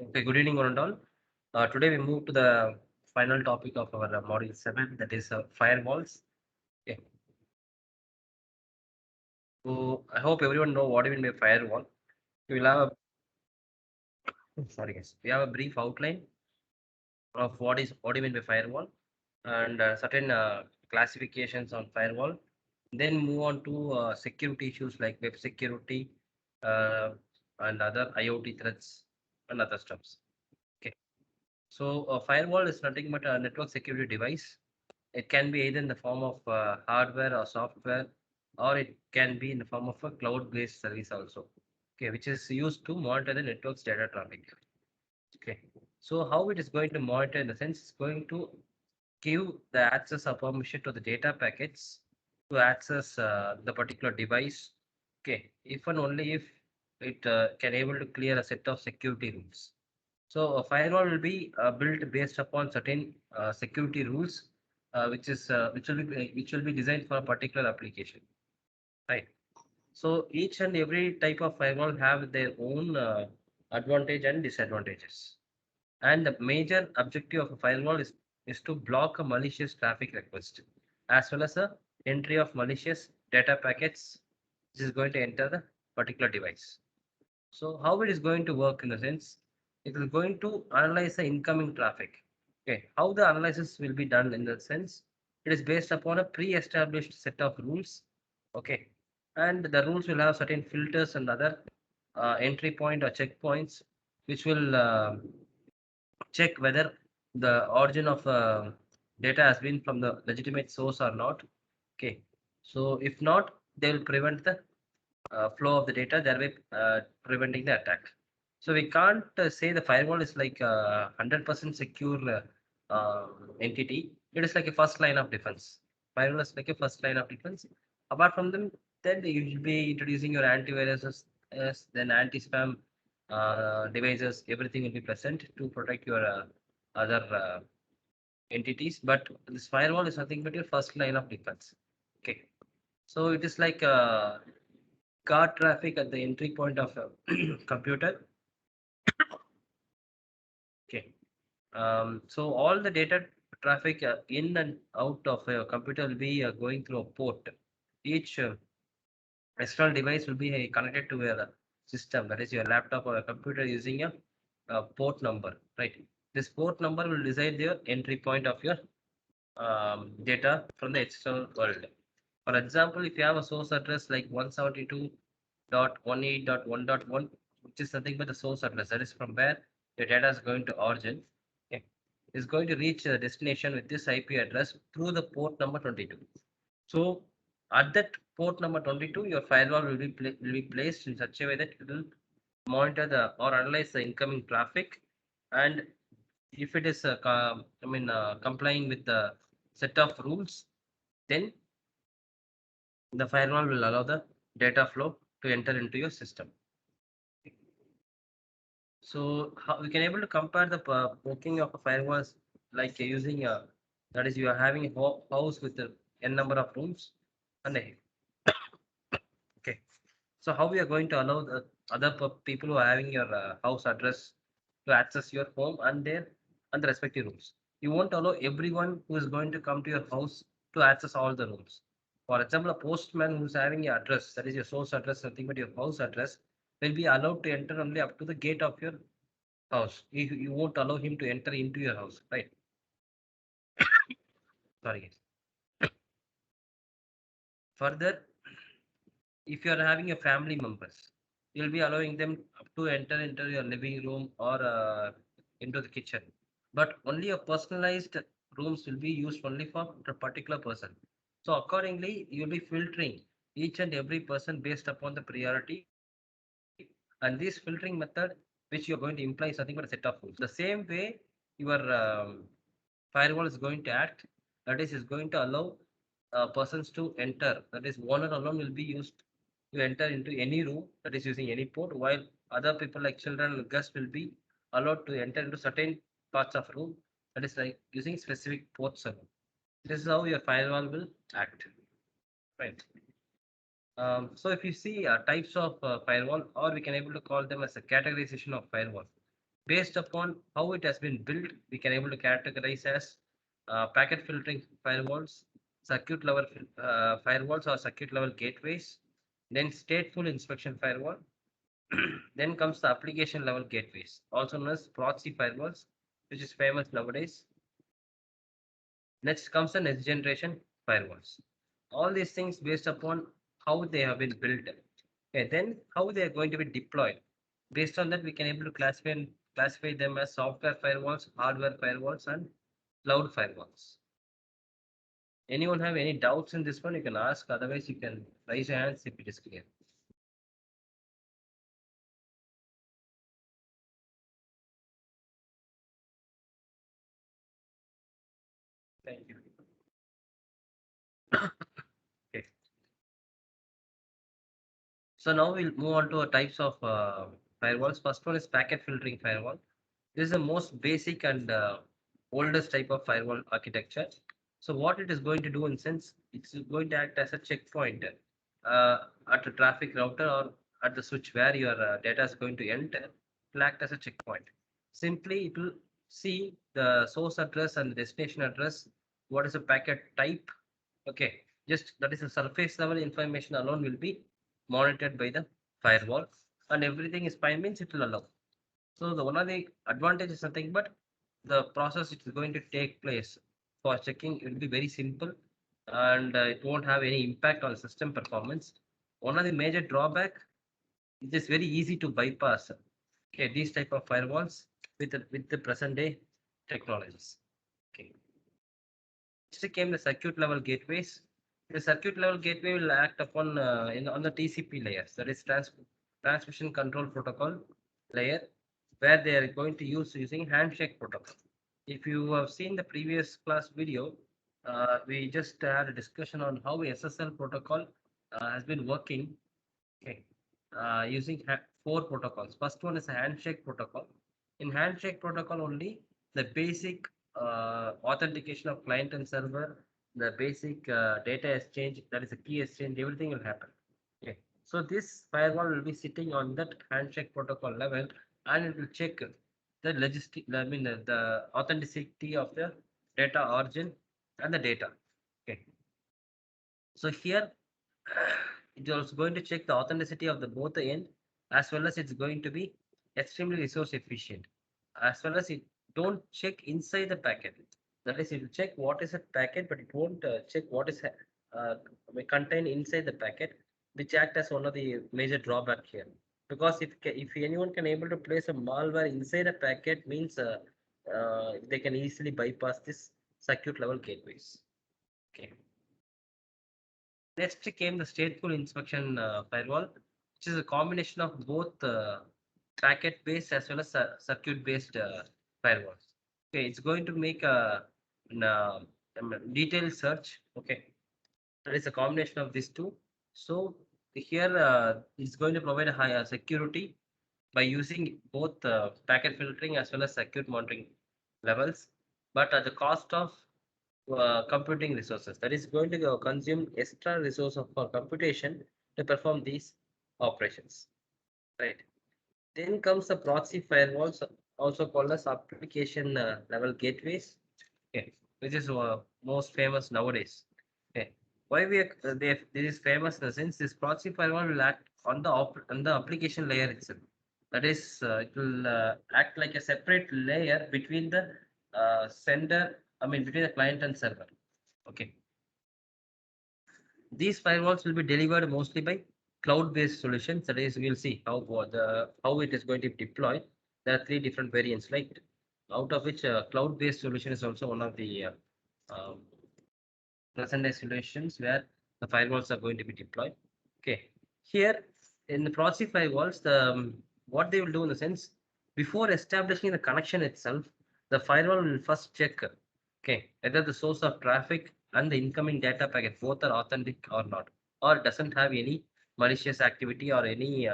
Okay, good evening, one and all. Today we move to the final topic of our module 7, that is firewalls. Okay. So I hope everyone know what even by firewall. We will have sorry guys, we have a brief outline of what even by firewall and certain classifications on firewall. Then move on to security issues like web security uh, and other IoT threats and other stuffs. Okay. So a firewall is nothing but a network security device. It can be either in the form of hardware or software, or it can be in the form of a cloud-based service also. Okay, which is used to monitor the network's data traffic. Okay, so how it is going to monitor in the sense it's going to give the access or permission to the data packets to access the particular device. Okay, if and only if it can able to clear a set of security rules. So a firewall will be built based upon certain security rules, which will be designed for a particular application, right? So each and every type of firewall have their own advantage and disadvantages. And the major objective of a firewall is to block a malicious traffic request, as well as the entry of malicious data packets, which is going to enter the particular device. So how it is going to work in the sense, it is going to analyze the incoming traffic. Okay, how the analysis will be done in the sense, it is based upon a pre-established set of rules. Okay, and the rules will have certain filters and other entry point or checkpoints, which will check whether the origin of data has been from the legitimate source or not. Okay, so if not, they will prevent the flow of the data, thereby preventing the attack. So we can't say the firewall is like a 100% secure entity. It is like a first line of defense. Firewall is like a first line of defense. Apart from them, then you should be introducing your antiviruses, yes, then anti-spam devices. Everything will be present to protect your other entities. But this firewall is nothing but your first line of defense. Okay, so it is like car traffic at the entry point of a computer. Okay. So all the data traffic in and out of a computer will be going through a port. Each external device will be connected to a system, that is your laptop or a computer using a port number, right? This port number will decide the entry point of your data from the external world. For example, if you have a source address like 172.18.1.1, which is nothing but the source address, that is from where your data is going to origin, okay, is going to reach the destination with this IP address through the port number 22. So at that port number 22, your firewall will be placed in such a way that it will monitor the or analyze the incoming traffic, and if it is complying with the set of rules, then the firewall will allow the data flow to enter into your system. So how we can able to compare the working of a firewalls like using a, that is you are having a house with the n number of rooms and a, okay. So how we are going to allow the other people who are having your house address to access your home and their and the respective rooms. You won't allow everyone who is going to come to your house to access all the rooms. For example, a postman who's having your address, that is your source address, nothing but your house address, will be allowed to enter only up to the gate of your house. You won't allow him to enter into your house, right? Sorry, guys. Further, if you are having a family members, you'll be allowing them to enter into your living room or into the kitchen. But only a personalized rooms will be used only for a particular person. So accordingly, you'll be filtering each and every person based upon the priority. And this filtering method, which you are going to imply, is nothing but a set of rules. The same way, your firewall is going to act. That is going to allow persons to enter. That is, owner alone will be used to enter into any room that is using any port, while other people like children and guests will be allowed to enter into certain parts of room. That is like using specific ports alone. This is how your firewall will act. Right. So if you see types of firewall, or we can able to call them as a categorization of firewall. Based upon how it has been built, we can able to categorize as packet filtering firewalls, circuit level firewalls or circuit level gateways, then stateful inspection firewall. Then comes the application level gateways, also known as proxy firewalls, which is famous nowadays. Next comes the next generation firewalls. All these things based upon how they have been built. Okay, then how they are going to be deployed. Based on that, we can able to classify them as software firewalls, hardware firewalls, and cloud firewalls. Anyone have any doubts in this one? You can ask. Otherwise, you can raise your hands if it is clear. Thank you. Okay. So now we'll move on to types of firewalls. First one is packet filtering firewall. This is the most basic and oldest type of firewall architecture. So what it is going to do in sense, it's going to act as a checkpoint at a traffic router or at the switch where your data is going to enter. It will act as a checkpoint. Simply, it will see the source address and destination address. What is the packet type? Okay, just that is the surface level information alone will be monitored by the firewall, and everything is fine means it will allow. So the one of the advantage is nothing but the process it is going to take place for checking it will be very simple, and it won't have any impact on system performance. One of the major drawback, it is very easy to bypass. Okay, these type of firewalls with the present day technologies. Okay. Next came the circuit level gateways. The circuit level gateway will act upon on the TCP layers, that is transmission control protocol layer, where they are going to use using handshake protocol. If you have seen the previous class video, we just had a discussion on how SSL protocol has been working. Okay, using four protocols. First one is a handshake protocol. In handshake protocol only, the basic authentication of client and server, the basic data exchange, that is a key exchange, everything will happen. Okay. So this firewall will be sitting on that handshake protocol level, and it will check the logistic, I mean the authenticity of the data origin and the data. Okay. So here it is also going to check the authenticity of the both the end, as well as it's going to be extremely resource efficient, as well as it don't check inside the packet. That is, it will check what is a packet, but it won't check what is contained inside the packet, which act as one of the major drawback here. Because if anyone can able to place a malware inside a packet, means they can easily bypass this circuit level gateways. Okay. Next came the stateful inspection firewall, which is a combination of both packet-based as well as circuit-based firewalls. Okay, it's going to make detailed search. Okay, that is a combination of these two. So here it's going to provide a higher security by using both packet filtering as well as circuit monitoring levels, but at the cost of computing resources. That is going to consume extra resource for computation to perform these operations. Right. Then comes the proxy firewalls, also called as application level gateways. Okay, which is most famous nowadays. Okay, why this is famous in the sense this proxy firewall will act on on the application layer itself. That is, it will act like a separate layer between the sender, I mean between the client and server. Okay. These firewalls will be delivered mostly by cloud-based solutions. That is, we'll see how it is going to be deployed. There are three different variants, right? Out of which cloud-based solution is also one of the um, present-day solutions where the firewalls are going to be deployed. Okay. Here in the proxy firewalls, what they will do in the sense, before establishing the connection itself, the firewall will first check, okay, whether the source of traffic and the incoming data packet both are authentic or not, or doesn't have any malicious activity or any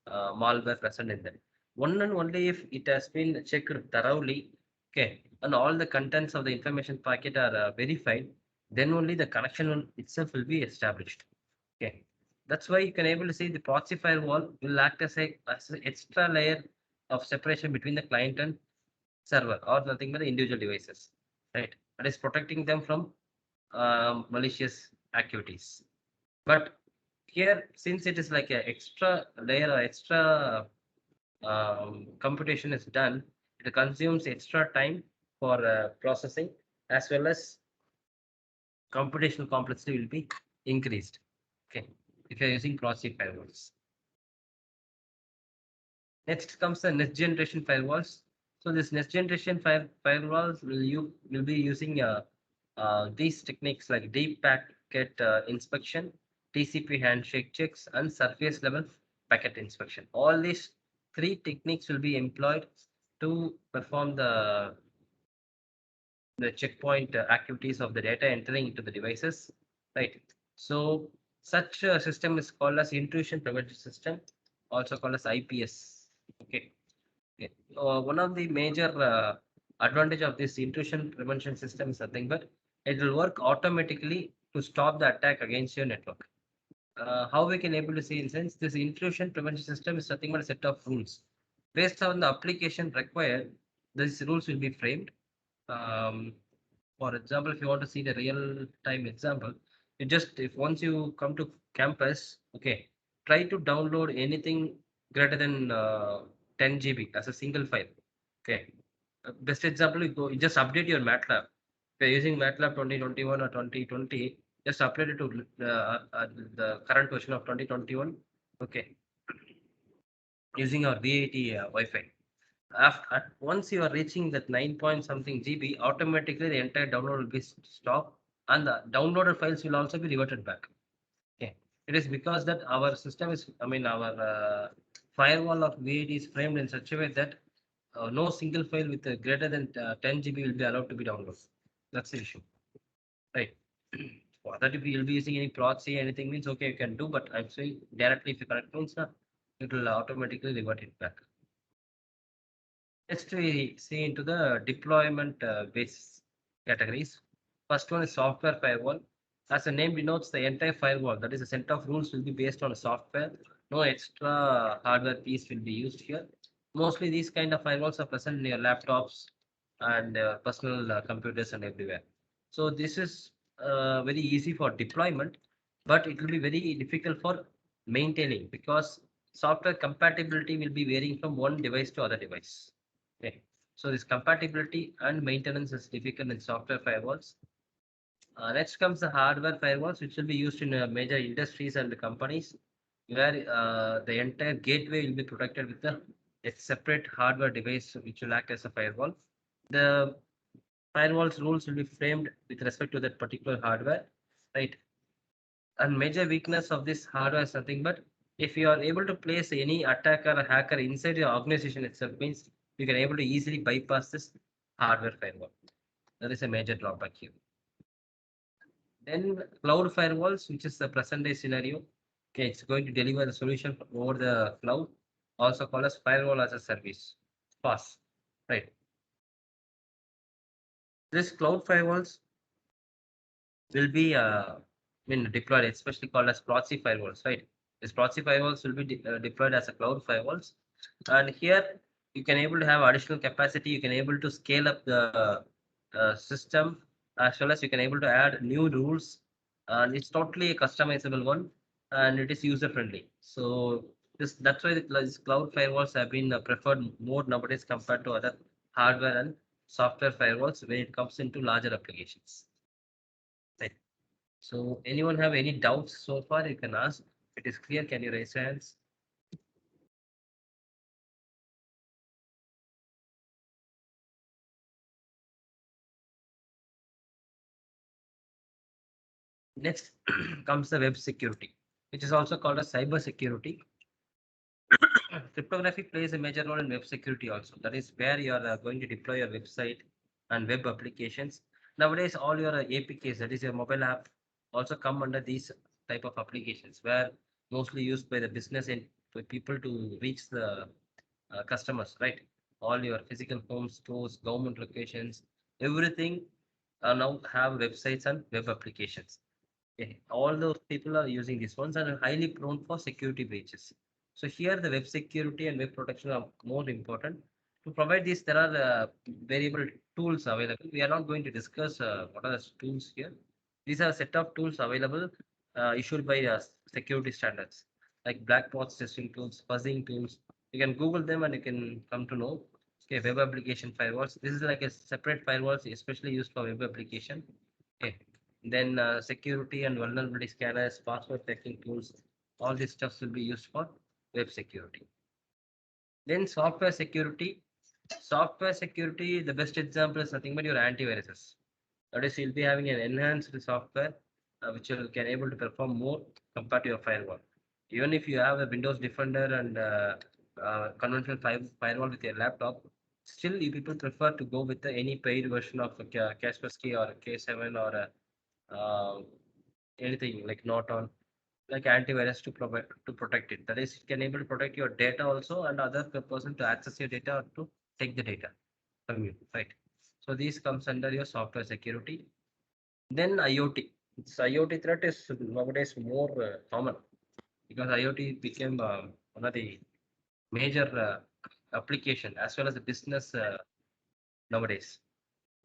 malware present in them. One and only if it has been checked thoroughly, okay, and all the contents of the information packet are verified, then only the connection itself will be established. Okay, that's why you can able to see the proxy firewall will act as a extra layer of separation between the client and server, or nothing but the individual devices, right? That is protecting them from malicious activities. But here, since it is like an extra layer or extra computation is done, it consumes extra time for processing, as well as computational complexity will be increased. Okay, if you're using proxy firewalls. Next comes the next generation firewalls. So this next generation firewalls will be using these techniques like deep packet inspection, TCP handshake checks, and surface level packet inspection. All these three techniques will be employed to perform the checkpoint activities of the data entering into the devices, right? So such a system is called as intrusion prevention system, also called as IPS. Okay. Okay. One of the major advantage of this intrusion prevention system is nothing but it will work automatically to stop the attack against your network. How we can able to see in sense this intrusion prevention system is nothing but a set of rules. Based on the application required, these rules will be framed. Um, for example, if you want to see the real time example, you just if once you come to campus, okay, try to download anything greater than 10 GB as a single file. Okay. Best example, you just update your MATLAB. If you're using MATLAB 2021 or 2020, just update it to the current version of 2021. Okay. Using our VAT Wi-Fi. Once you are reaching that 9 point something GB, automatically the entire download will be stopped, and the downloaded files will also be reverted back. Okay. It is because that our system is, I mean, our firewall of VAT is framed in such a way that no single file with greater than 10 GB will be allowed to be downloaded. That's the issue, right? For that, if you'll be using any proxy, anything means okay, you can do, but I'm saying directly if you connect means it will automatically revert it back. Next, we see into the deployment base categories. First one is software firewall. As the name denotes, the entire firewall, that is a set of rules, will be based on a software. No extra hardware piece will be used here. Mostly these kind of firewalls are present in your laptops and personal computers and everywhere. So this is very easy for deployment, but it will be very difficult for maintaining because software compatibility will be varying from one device to other device. Okay. So this compatibility and maintenance is difficult in software firewalls. Next comes the hardware firewalls, which will be used in major industries and companies, where the entire gateway will be protected with a separate hardware device, which will act as a firewall. The firewall's rules will be framed with respect to that particular hardware, right? And major weakness of this hardware is nothing but if you are able to place any attacker or hacker inside your organization itself, means you can able to easily bypass this hardware firewall. That is a major drawback here. Then cloud firewalls, which is the present day scenario. Okay, it's going to deliver the solution over the cloud, also called as firewall as a service, FAS, right? This cloud firewalls will be deployed, especially called as proxy firewalls, right? These proxy firewalls will be deployed as a cloud firewalls, and here you can able to have additional capacity. You can able to scale up the system, as well as you can able to add new rules, and it's totally a customizable one, and it is user friendly. So that's why these cloud firewalls have been preferred more nowadays compared to other hardware and software firewalls when it comes into larger applications. Right. So anyone have any doubts so far? You can ask. If it is clear, can you raise your hands? Next comes the web security, which is also called as cyber security. Cryptography plays a major role in web security also. That is where you are going to deploy your website and web applications. Nowadays, all your APKs, that is your mobile app, also come under these type of applications where mostly used by the business and for people to reach the customers, right? All your physical homes, stores, government locations, everything now have websites and web applications. Okay. All those people are using these ones and are highly prone for security breaches. So here the web security and web protection are more important. To provide this, there are variable tools available. We are not going to discuss what are the tools here. These are a set of tools available issued by security standards like black box testing tools, fuzzing tools. You can Google them and you can come to know. Okay, web application firewalls. This is like a separate firewalls, especially used for web application. Okay, then security and vulnerability scanners, password checking tools. All these stuffs will be used for web security. Then software security. Software security, the best example is nothing but your antiviruses. That is, you'll be having an enhanced software which will can able to perform more compared to your firewall. Even if you have a Windows Defender and conventional firewall with your laptop, still you people prefer to go with any paid version of Kaspersky or K7 or anything like Norton, like antivirus to provide to protect it. That is, it can able to protect your data also and other person to access your data or to take the data from you, right? So these comes under your software security. Then IoT. This IoT threat is nowadays more common because IoT became one of the major application as well as the business nowadays.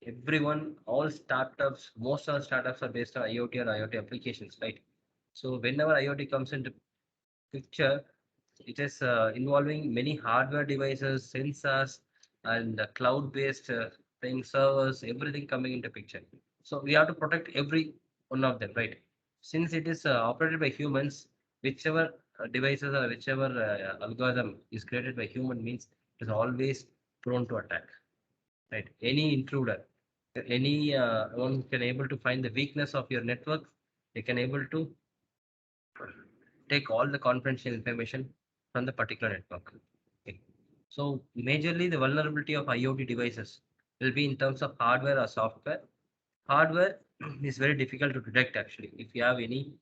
Everyone, all startups, most of the startups are based on IoT or IoT applications, right? So whenever IoT comes into picture, it is involving many hardware devices, sensors, and cloud-based things, servers, everything coming into picture. So we have to protect every one of them, right? Since it is operated by humans, whichever devices or whichever algorithm is created by human means it is always prone to attack, right? Any intruder, any one can able to find the weakness of your network, they can able to take all the confidential information from the particular network. Okay. So majorly the vulnerability of IoT devices will be in terms of hardware or software. Hardware is very difficult to detect actually. If you have any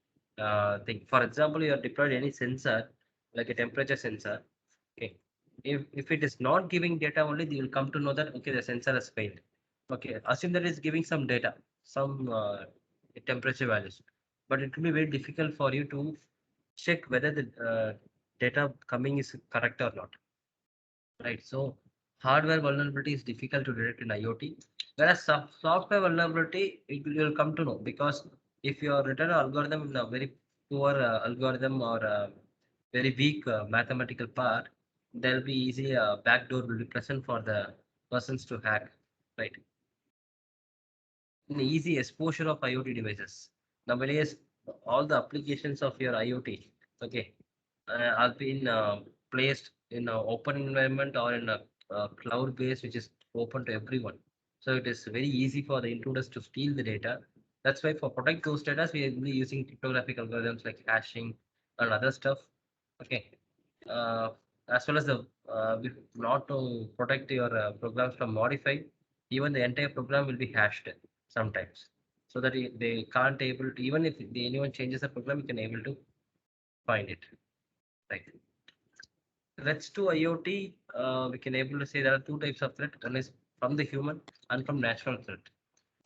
thing, for example, you have deployed any sensor like a temperature sensor. Okay. If it is not giving data only, you will come to know that okay the sensor has failed. Okay. Assume that it's giving some data, some temperature values, but it will be very difficult for you to check whether the data coming is correct or not, right? So hardware vulnerability is difficult to detect in IoT, whereas software vulnerability you'll come to know because if you are written an algorithm in a very poor algorithm or very weak mathematical part, there'll be easy backdoor will be present for the persons to hack, right? An easy exposure of IoT devices. Nowadays, all the applications of your IoT, okay, are being placed in an open environment or in a cloud base which is open to everyone. So it is very easy for the intruders to steal the data. That's why for protect those data, we will be using cryptographic algorithms like hashing and other stuff. Okay. Uh, as well as the not to protect your programs from modify, even the entire program will be hashed sometimes, so that they can't able to, even if anyone changes the program, you can able to find it. Right. Threats to IoT, we can able to say there are two types of threat. One is from the human and from natural threat.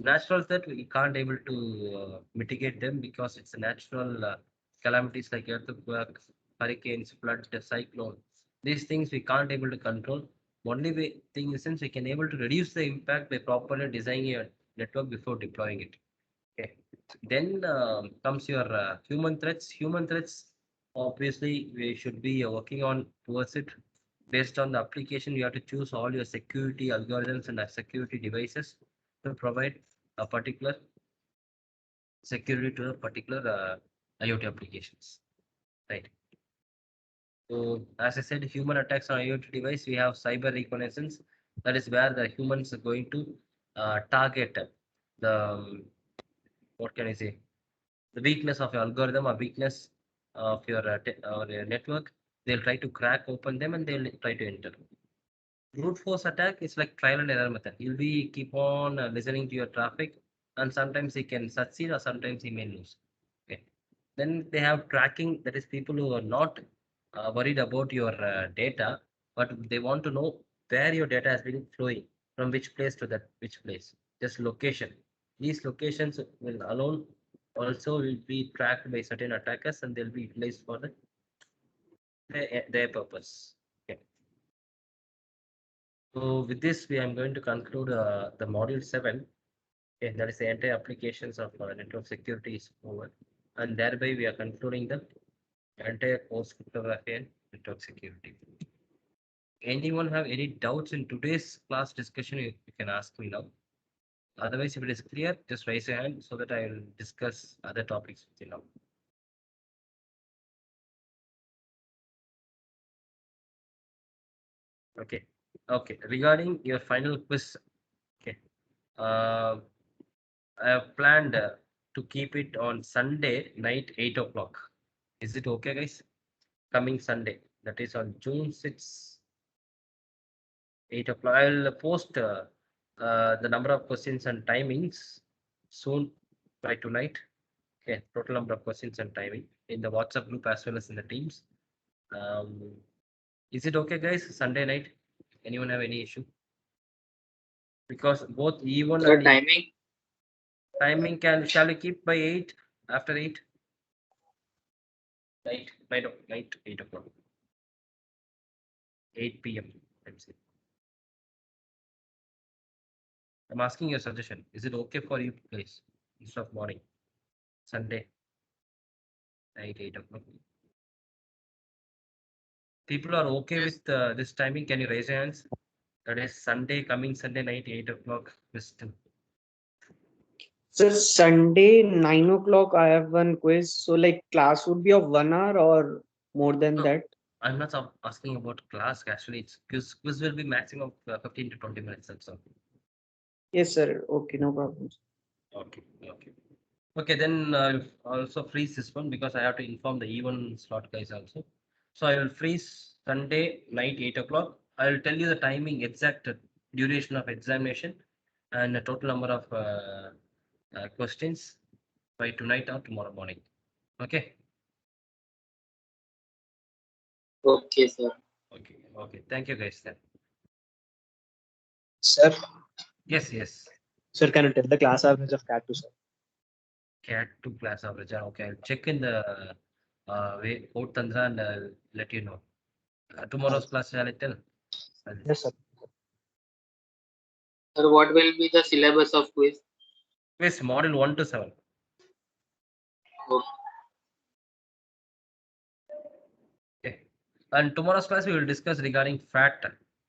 Natural threat, we can't able to mitigate them because it's a natural calamities like earthquake, hurricanes, flood, cyclone. These things we can't able to control. Only way, thing is since we can able to reduce the impact by properly designing your network before deploying it. Okay. Then comes your human threats. Human threats, obviously, we should be working on towards it. Based on the application, you have to choose all your security algorithms and security devices to provide a particular security to a particular IoT applications. Right. So, as I said, human attacks on IoT device, we have cyber reconnaissance. That is where the humans are going to target the what can I say, the weakness of your algorithm or weakness of your or your network. They'll try to crack open them and they'll try to enter. Brute force attack is like trial and error method. You'll be keep on listening to your traffic, and sometimes he can succeed or sometimes he may lose. Okay. Then they have tracking. That is people who are not worried about your data, but they want to know where your data has been flowing from which place to that which place. Just location. These locations will alone also will be tracked by certain attackers and they'll be utilized for the their purpose. Okay. So with this, we are going to conclude the module 7. Okay, that is the entire applications of network security is over, and thereby we are concluding the entire course cryptography and network security. Anyone have any doubts in today's class discussion? You can ask me now. Otherwise, if it is clear, just raise your hand so that I will discuss other topics with you now. Okay. Okay. Regarding your final quiz, okay. Uh, I have planned to keep it on Sunday night 8 o'clock. Is it okay, guys? Coming Sunday, that is on June 6th, 8 o'clock. I'll post the number of questions and timings soon by tonight. Okay, total number of questions and timing in the WhatsApp group as well as in the Teams. Is it okay, guys? Sunday night? Anyone have any issue? Because both E1 Sir, and timing shall we keep by 8 after 8? Night 8 o'clock. 8 p.m. Let's say. I'm asking your suggestion. Is it okay for you, please? Instead of morning, Sunday, night 8 o'clock. People are okay with this timing. Can you raise your hands? That is Sunday, coming Sunday night, 8 o'clock. Western. So Sunday, 9 o'clock, I have one quiz. So like class would be of 1 hour or more than No, that. I'm not asking about class. Actually, it's quiz will be maximum 15 to 20 minutes. That's all. Yes, sir. Okay, no problem. Okay. Okay. Okay, then I'll also freeze this one because I have to inform the E1 slot guys also. So I will freeze Sunday night 8 o'clock. I will tell you the timing, exact duration of examination, and the total number of questions by tonight or tomorrow morning. Okay. Okay, sir. Okay. Okay. Thank you, guys. Then. Sir, Yes. Yes. sir, can you tell the class average of CAT to sir? Cat to class average. Okay. I'll check in the way code Tantra and I'll let you know. Tomorrow's class, shall I tell? Yes, sir. Sir, what will be the syllabus of quiz? Quiz model 1 to 7. Okay. Okay. And tomorrow's class we will discuss regarding FAT,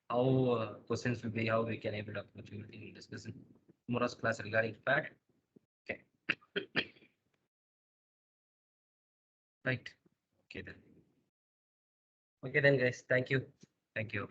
how questions will be, how we can able to approach. We will discuss in tomorrow's class regarding FAT. Okay. Right. Okay then. Okay then, guys. Thank you. Thank you.